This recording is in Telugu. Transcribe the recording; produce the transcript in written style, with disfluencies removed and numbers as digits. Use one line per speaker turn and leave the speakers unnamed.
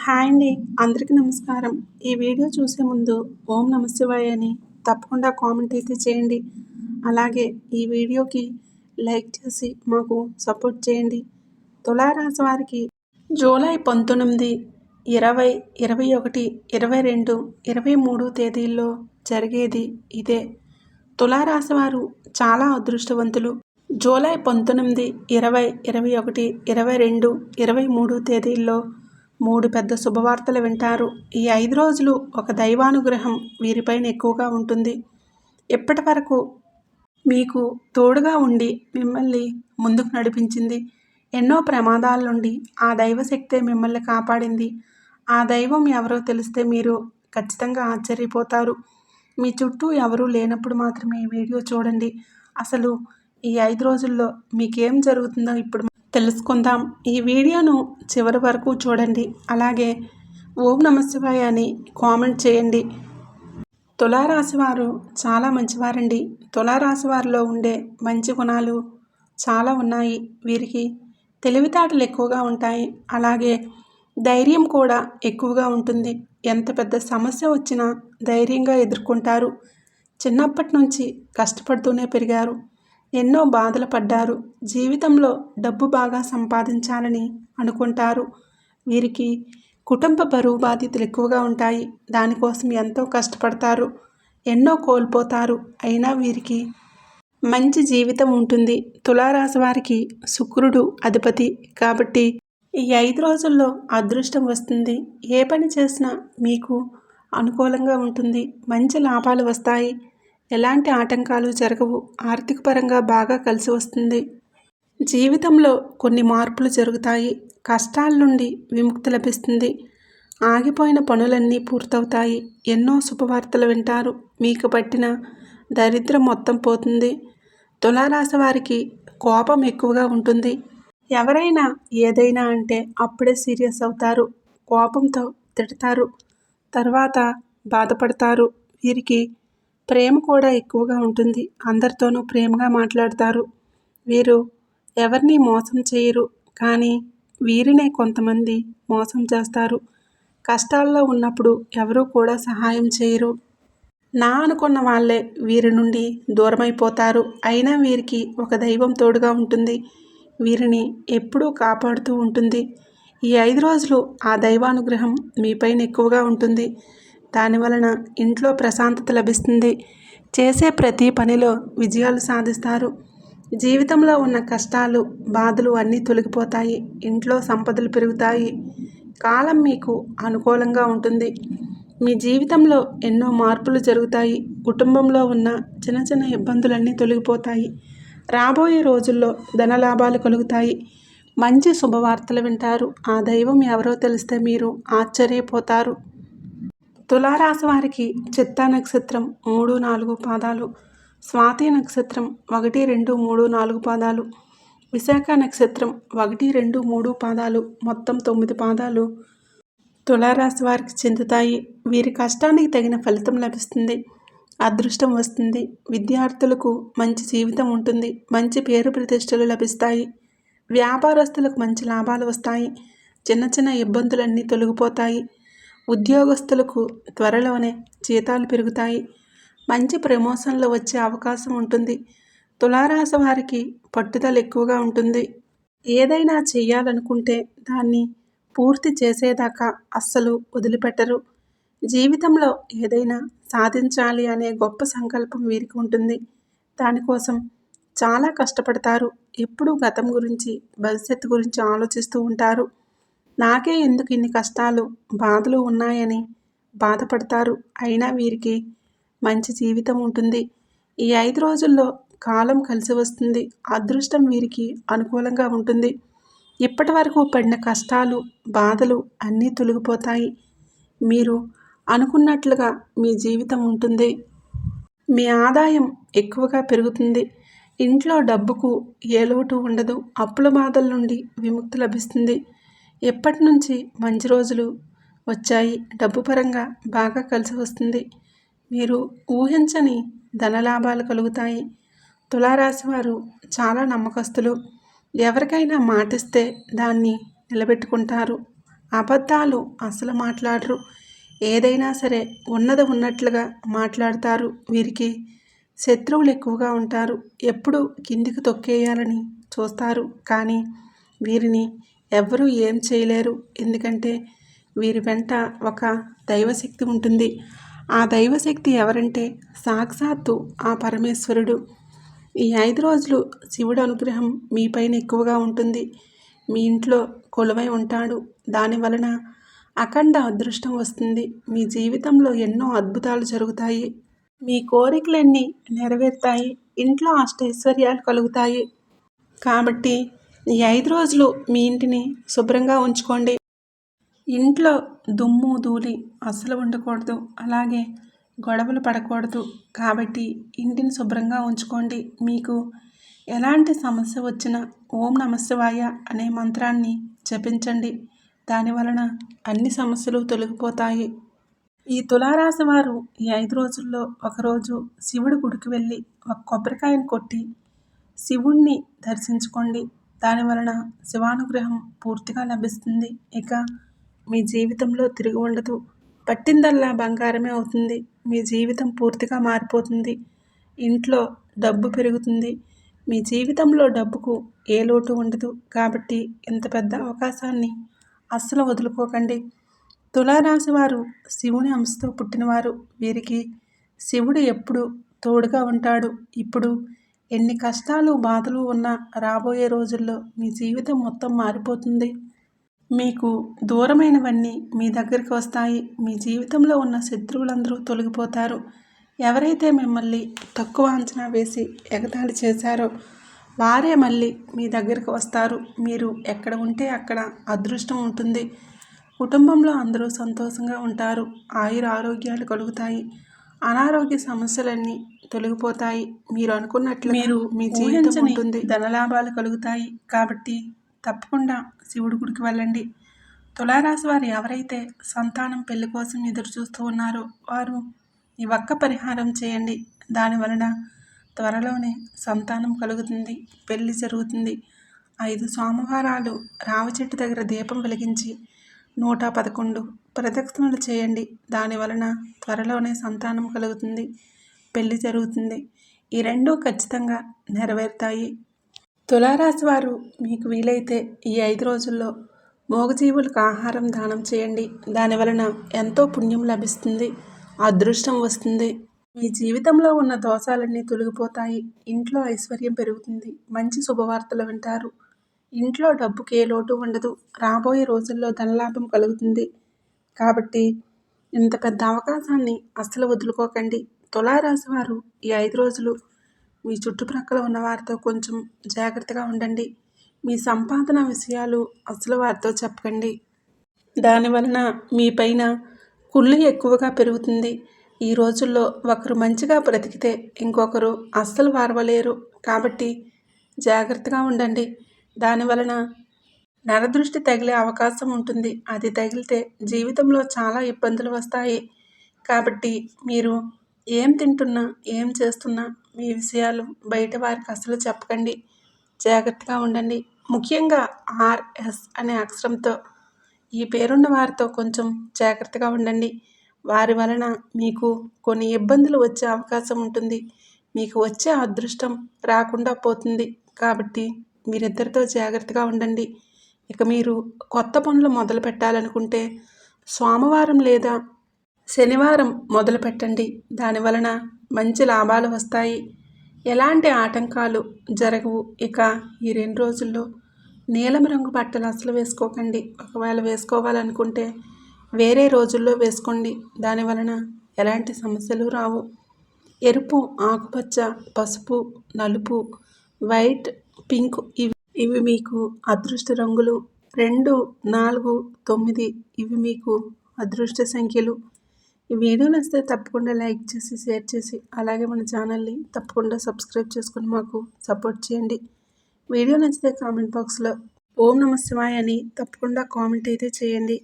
హాయ్ అండి. అందరికీ నమస్కారం. ఈ వీడియో చూసే ముందు ఓం నమఃశివాయ అని తప్పకుండా కామెంట్ అయితే చేయండి. అలాగే ఈ వీడియోకి లైక్ చేసి మాకు సపోర్ట్ చేయండి. తులారాశి వారికి జూలై 19, 20, 21, 22, 23 తేదీల్లో జరిగేది ఇదే. తులారాశి వారు చాలా అదృష్టవంతులు. జూలై 19, 20, 21, 22, 23 తేదీల్లో 3 పెద్ద శుభవార్తలు వింటారు. ఈ 5 రోజులు ఒక దైవానుగ్రహం వీరిపైన ఎక్కువగా ఉంటుంది. ఇప్పటి వరకు మీకు తోడుగా ఉండి మిమ్మల్ని ముందుకు నడిపించింది. ఎన్నో ప్రమాదాల నుండి ఆ దైవశక్తే మిమ్మల్ని కాపాడింది. ఆ దైవం ఎవరో తెలిస్తే మీరు ఖచ్చితంగా ఆశ్చర్యపోతారు. మీ చుట్టూ ఎవరూ లేనప్పుడు మాత్రమే ఈ వీడియో చూడండి. అసలు ఈ 5 రోజుల్లో మీకేం జరుగుతుందో ఇప్పుడు తెలుసుకుందాం. ఈ వీడియోను చివరి వరకు చూడండి. అలాగే ఓం నమఃశివాయ అని కామెంట్ చేయండి. తులారాశి వారు చాలా మంచివారండి. తులారాశి వారిలో ఉండే మంచి గుణాలు చాలా ఉన్నాయి. వీరికి తెలివితేటలు ఎక్కువగా ఉంటాయి. అలాగే ధైర్యం కూడా ఎక్కువగా ఉంటుంది. ఎంత పెద్ద సమస్య వచ్చినా ధైర్యంగా ఎదుర్కొంటారు. చిన్నప్పటి నుంచి కష్టపడుతూనే పెరిగారు. ఎన్నో బాధలు పడ్డారు. జీవితంలో డబ్బు బాగా సంపాదించాలని అనుకుంటారు. వీరికి కుటుంబ బరువు బాధ్యతలు ఎక్కువగా ఉంటాయి. దానికోసం ఎంతో కష్టపడతారు. ఎన్నో కోల్పోతారు. అయినా వీరికి మంచి జీవితం ఉంటుంది. తులారాశి వారికి శుక్రుడు అధిపతి కాబట్టి ఈ 5 రోజుల్లో అదృష్టం వస్తుంది. ఏ పని చేసినా మీకు అనుకూలంగా ఉంటుంది. మంచి లాభాలు వస్తాయి. ఎలాంటి ఆటంకాలు జరగవు. ఆర్థిక పరంగా బాగా కలిసి వస్తుంది. జీవితంలో కొన్ని మార్పులు జరుగుతాయి. కష్టాల నుండి విముక్తి లభిస్తుంది. ఆగిపోయిన పనులన్నీ పూర్తవుతాయి. ఎన్నో శుభవార్తలు వింటారు. మీకు పట్టిన దరిద్రం మొత్తం పోతుంది. తులారాశి వారికి కోపం ఎక్కువగా ఉంటుంది. ఎవరైనా ఏదైనా అంటే అప్పుడే సీరియస్ అవుతారు. కోపంతో తిడతారు. తర్వాత బాధపడతారు. వీరికి ప్రేమ కూడా ఎక్కువగా ఉంటుంది. అందరితోనూ ప్రేమగా మాట్లాడతారు. వీరు ఎవరిని మోసం చేయరు. కానీ వీరినే కొంతమంది మోసం చేస్తారు. కష్టాల్లో ఉన్నప్పుడు ఎవరూ కూడా సహాయం చేయరు. నా అనుకున్న వాళ్ళే వీరి నుండి దూరమైపోతారు. అయినా వీరికి ఒక దైవం తోడుగా ఉంటుంది. వీరిని ఎప్పుడూ కాపాడుతూ ఉంటుంది. ఈ 5 రోజులు ఆ దైవానుగ్రహం మీపైన ఎక్కువగా ఉంటుంది. దానివలన ఇంట్లో ప్రశాంతత లభిస్తుంది. చేసే ప్రతి పనిలో విజయాలు సాధిస్తారు. జీవితంలో ఉన్న కష్టాలు బాధలు అన్నీ తొలగిపోతాయి. ఇంట్లో సంపదలు పెరుగుతాయి. కాలం మీకు అనుకూలంగా ఉంటుంది. మీ జీవితంలో ఎన్నో మార్పులు జరుగుతాయి. కుటుంబంలో ఉన్న చిన్న చిన్న ఇబ్బందులన్నీ తొలగిపోతాయి. రాబోయే రోజుల్లో ధనలాభాలు కలుగుతాయి. మంచి శుభవార్తలు వింటారు. ఆ దైవం ఎవరో తెలిస్తే మీరు ఆశ్చర్యపోతారు. తులారాశి వారికి చిత్తా నక్షత్రం 3, 4 పాదాలు, స్వాతి నక్షత్రం 1, 2, 3, 4 పాదాలు, విశాఖ నక్షత్రం 1, 2, 3 పాదాలు, మొత్తం 9 పాదాలు తులారాశి వారికి చెందుతాయి. వీరి కష్టానికి తగిన ఫలితం లభిస్తుంది. అదృష్టం వస్తుంది. విద్యార్థులకు మంచి జీవితం ఉంటుంది. మంచి పేరు ప్రతిష్టలు లభిస్తాయి. వ్యాపారస్తులకు మంచి లాభాలు వస్తాయి. చిన్న చిన్న ఇబ్బందులన్నీ తొలగిపోతాయి. ఉద్యోగస్తులకు త్వరలోనే జీతాలు పెరుగుతాయి. మంచి ప్రమోషన్లు వచ్చే అవకాశం ఉంటుంది. తులారాశి వారికి పట్టుదల ఎక్కువగా ఉంటుంది. ఏదైనా చేయాలనుకుంటే దాన్ని పూర్తి చేసేదాకా అస్సలు వదిలిపెట్టరు. జీవితంలో ఏదైనా సాధించాలి అనే గొప్ప సంకల్పం వీరికి ఉంటుంది. దానికోసం చాలా కష్టపడతారు. ఎప్పుడూ గతం గురించి భవిష్యత్తు గురించి ఆలోచిస్తూ ఉంటారు. నాకే ఎందుకు ఇన్ని కష్టాలు బాధలు ఉన్నాయని బాధపడతారు. అయినా వీరికి మంచి జీవితం ఉంటుంది. ఈ 5 రోజుల్లో కాలం కలిసి వస్తుంది. అదృష్టం వీరికి అనుకూలంగా ఉంటుంది. ఇప్పటి వరకు పడిన కష్టాలు బాధలు అన్నీ తొలగిపోతాయి. మీరు అనుకున్నట్లుగా మీ జీవితం ఉంటుంది. మీ ఆదాయం ఎక్కువగా పెరుగుతుంది. ఇంట్లో డబ్బుకు ఏ లోటు ఉండదు. అప్పుల బాధల నుండి విముక్తి లభిస్తుంది. ఎప్పటి నుంచి మంచి రోజులు వచ్చాయి. డబ్బు పరంగా బాగా కలిసి వస్తుంది. మీరు ఊహించని ధనలాభాలు కలుగుతాయి. తులారాశి వారు చాలా నమ్మకస్తులు. ఎవరికైనా మాటిస్తే దాన్ని నిలబెట్టుకుంటారు. అబద్ధాలు అసలు మాట్లాడరు. ఏదైనా సరే ఉన్నది ఉన్నట్లుగా మాట్లాడతారు. వీరికి శత్రువులు ఎక్కువగా ఉంటారు. ఎప్పుడు కిందికి తొక్కేయాలని చూస్తారు. కానీ వీరిని ఎవ్వరూ ఏం చేయలేరు. ఎందుకంటే వీరి వెంట ఒక దైవశక్తి ఉంటుంది. ఆ దైవశక్తి ఎవరంటే సాక్షాత్తు ఆ పరమేశ్వరుడు. ఈ 5 రోజులు శివుడు అనుగ్రహం మీపైన ఎక్కువగా ఉంటుంది. మీ ఇంట్లో కొలువై ఉంటాడు. దాని వలన అఖండ అదృష్టం వస్తుంది. మీ జీవితంలో ఎన్నో అద్భుతాలు జరుగుతాయి. మీ కోరికలన్నీ నెరవేరుతాయి. ఇంట్లో అష్టైశ్వర్యాలు కలుగుతాయి. కాబట్టి ఈ 5 రోజులు మీ ఇంటిని శుభ్రంగా ఉంచుకోండి. ఇంట్లో దుమ్ము ధూళి అస్సలు ఉండకూడదు. అలాగే గొడవలు పడకూడదు. కాబట్టి ఇంటిని శుభ్రంగా ఉంచుకోండి. మీకు ఎలాంటి సమస్య వచ్చినా ఓం నమఃశివాయ అనే మంత్రాన్ని జపించండి. దాని వలన అన్ని సమస్యలు తొలగిపోతాయి. ఈ తులారాశి వారు ఈ 5 రోజుల్లో ఒకరోజు శివుడి గుడికి వెళ్ళి ఒక కొబ్బరికాయను కొట్టి శివుణ్ణి దర్శించుకోండి. దాని వలన శివానుగ్రహం పూర్తిగా లభిస్తుంది. ఇక మీ జీవితంలో తిరిగి ఉండదు. పట్టిందల్లా బంగారమే అవుతుంది. మీ జీవితం పూర్తిగా మారిపోతుంది. ఇంట్లో డబ్బు పెరుగుతుంది. మీ జీవితంలో డబ్బుకు ఏ లోటు ఉండదు. కాబట్టి ఇంత పెద్ద అవకాశాన్ని అస్సలు వదులుకోకండి. తులారాశి వారు శివుని అంశతో పుట్టినవారు. వీరికి శివుడు ఎప్పుడు తోడుగా ఉంటాడు. ఇప్పుడు ఎన్ని కష్టాలు బాధలు ఉన్నా రాబోయే రోజుల్లో మీ జీవితం మొత్తం మారిపోతుంది. మీకు దూరమైనవన్నీ మీ దగ్గరికి వస్తాయి. మీ జీవితంలో ఉన్న శత్రువులందరూ తొలగిపోతారు. ఎవరైతే మిమ్మల్ని తక్కువ అంచనా వేసి ఎగతాళి చేశారో వారే మళ్ళీ మీ దగ్గరికి వస్తారు. మీరు ఎక్కడ ఉంటే అక్కడ అదృష్టం ఉంటుంది. కుటుంబంలో అందరూ సంతోషంగా ఉంటారు. ఆయుర ఆరోగ్యాలు కలుగుతాయి. అనారోగ్య సమస్యలన్నీ తొలగిపోతాయి. మీరు అనుకున్నట్లు మీ జీవితం ఉంటుంది. ధనలాభాలు కలుగుతాయి. కాబట్టి తప్పకుండా శివుడి గుడికి వెళ్ళండి. తులారాశి వారు ఎవరైతే సంతానం పెళ్లి కోసం ఎదురు చూస్తూ ఉన్నారో వారు ఈ ఒక్క పరిహారం చేయండి. దాని వలన త్వరలోనే సంతానం కలుగుతుంది. పెళ్లి జరుగుతుంది. 5 సోమవారాలు రావి చెట్టు దగ్గర దీపం వెలిగించి 111 ప్రదక్షిణలు చేయండి. దాని వలన త్వరలోనే సంతానం కలుగుతుంది. పెళ్లి జరుగుతుంది. ఈ రెండూ ఖచ్చితంగా నెరవేరుతాయి. తులారాశి వారు మీకు వీలైతే ఈ 5 రోజుల్లో మూగజీవులకు ఆహారం దానం చేయండి. దాని వలన ఎంతో పుణ్యం లభిస్తుంది. అదృష్టం వస్తుంది. మీ జీవితంలో ఉన్న దోషాలన్నీ తొలగిపోతాయి. ఇంట్లో ఐశ్వర్యం పెరుగుతుంది. మంచి శుభవార్తలు వింటారు. ఇంట్లో డబ్బుకి ఏ లోటు ఉండదు. రాబోయే రోజుల్లో ధనలాభం కలుగుతుంది. కాబట్టి ఇంత పెద్ద అవకాశాన్ని అస్సలు వదులుకోకండి. తులారాశి వారు ఈ 5 రోజులు మీ చుట్టుప్రక్కల ఉన్న వారితో కొంచెం జాగ్రత్తగా ఉండండి. మీ సంపాదన విషయాలు అసలు వారితో చెప్పకండి. దానివలన మీ పైన కుళ్ళు ఎక్కువగా పెరుగుతుంది. ఈ రోజుల్లో ఒకరు మంచిగా బ్రతికితే ఇంకొకరు అస్సలు వారవలేరు. కాబట్టి జాగ్రత్తగా ఉండండి. దానివలన నరదృష్టి తగిలే అవకాశం ఉంటుంది. అది తగిలితే జీవితంలో చాలా ఇబ్బందులు వస్తాయి. కాబట్టి మీరు ఏం తింటున్నా ఏం చేస్తున్నా మీ విషయాలు బయట వారికి అసలు చెప్పకండి. జాగ్రత్తగా ఉండండి. ముఖ్యంగా RS అనే అక్షరంతో ఈ పేరున్న వారితో కొంచెం జాగ్రత్తగా ఉండండి. వారి వలన మీకు కొన్ని ఇబ్బందులు వచ్చే అవకాశం ఉంటుంది. మీకు వచ్చే అదృష్టం రాకుండా పోతుంది. కాబట్టి మీరిద్దరితో జాగ్రత్తగా ఉండండి. ఇక మీరు కొత్త పనులు మొదలు పెట్టాలనుకుంటే సోమవారం లేదా శనివారం మొదలు పెట్టండి. దాని వలన మంచి లాభాలు వస్తాయి. ఎలాంటి ఆటంకాలు జరగవు. ఇక ఈ 2 రోజుల్లో నీలం రంగు బట్టలు అసలు వేసుకోకండి. ఒకవేళ వేసుకోవాలనుకుంటే వేరే రోజుల్లో వేసుకోండి. దాని వలన ఎలాంటి సమస్యలు రావు. ఎరుపు, ఆకుపచ్చ, పసుపు, నలుపు, వైట్, పింక్ ఇవి మీకు అదృష్ట రంగులు. 2, 4, 9 ఇవి మీకు అదృష్ట సంఖ్యలు. ఈ వీడియో నచ్చితే తప్పకుండా లైక్ చేసి షేర్ చేసి అలాగే మన ఛానల్ని తప్పకుండా సబ్స్క్రైబ్ చేసుకొని మాకు సపోర్ట్ చేయండి. వీడియో నచ్చితే కామెంట్ బాక్స్లో ఓం నమః శివాయ అని తప్పకుండా కామెంట్ అయితే చేయండి.